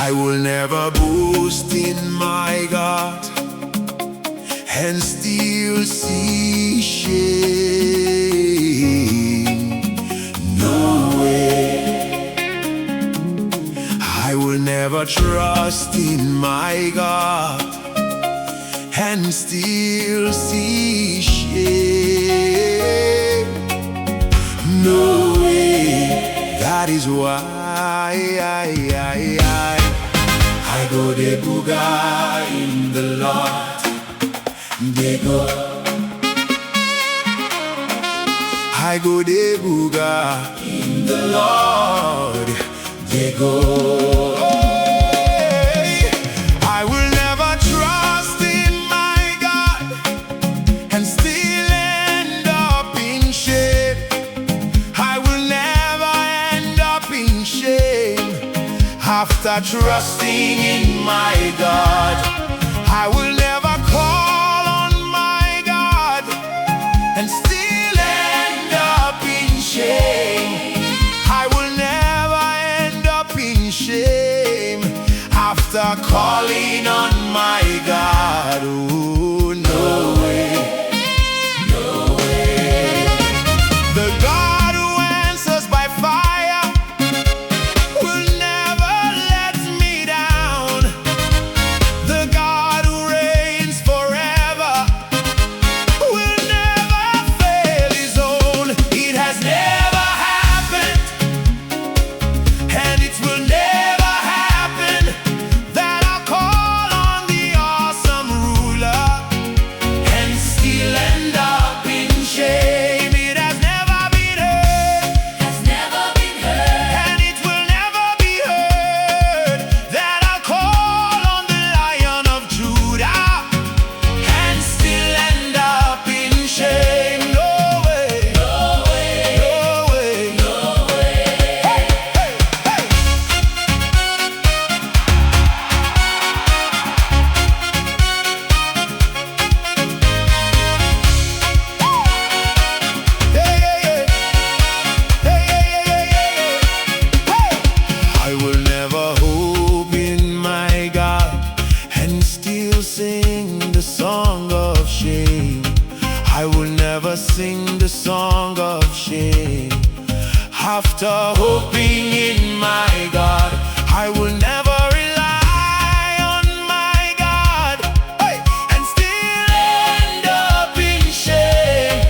I will never boast in my God and still see shame. No way. I will never trust in my God and still see shame. No way. That is why I go de BUGA in the Lord. They go. I go de BUGA in the Lord. They go. I will never trust in my God and still end up in shame. I will never end up in shame. After trusting in my God, I will never call on my God and still end up in shame. I will never end up in shame after calling on my God. Oh, no way, no way. The God who answers by fire will never let me down. The God who reigns forever will never fail his own. It has never happened, and it will never happen, that I'll call on the awesome ruler and still end up in shame. It has never been heard, and it will never be heard, that I'll call on the Lion of Judah and still end up in shame. No way, no way, no way, no way. Hey, hey, hey. I will never hope in my God and still sing the song of shame. I will never sing the song of shame. After hoping in my God, I will never rely on my God, hey, and still end up in shame.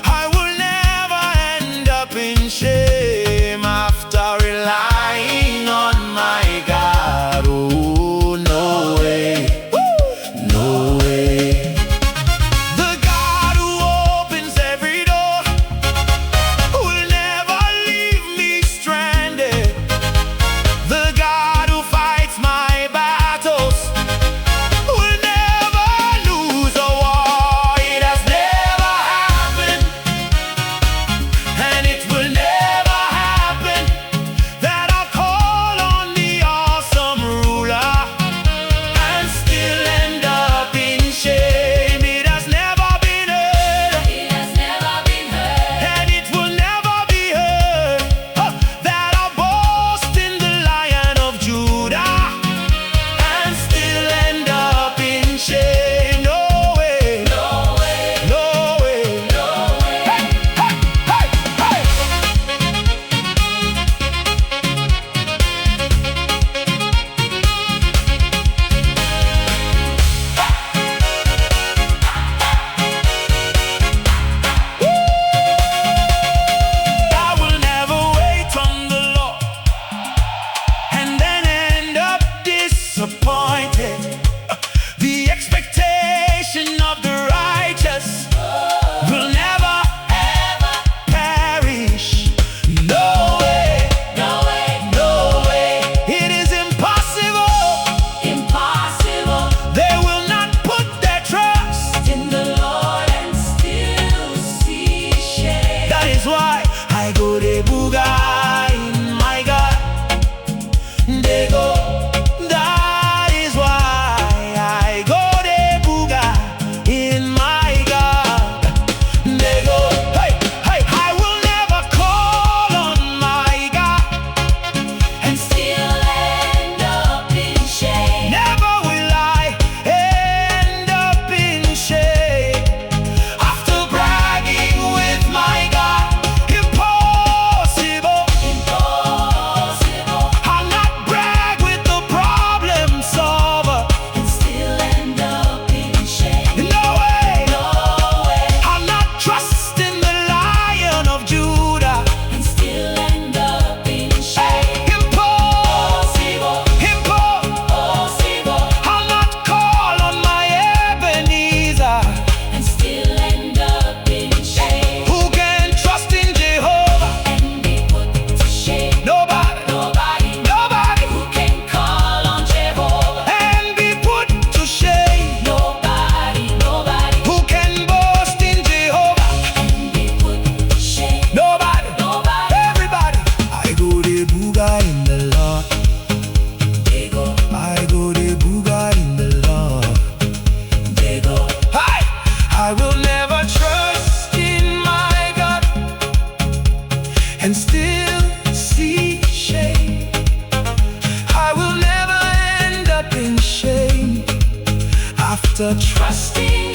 I will never end up in shame after relying on my God. Oh, no way, no way. The God who opens every door will never leave me stranded. The God who fights my battles will never lose a war. It has never happened, and it will never happen, that I'll call on the awesome ruler and still end up in shame. It has never been heard, and it will never be heard, that I'll boast in the Lion of Judah and still end up in shame. No way, no way, no way, no way. Hey, hey, hey, hey. I will never wait on the Lord and then end up disappointed. The expectation of the righteous will never ever perish. No way, no way, no way. It is impossible, impossible. They will not put their trust in the Lord and still see shame. That is why I go de BUGA in my God. They go, that after trusting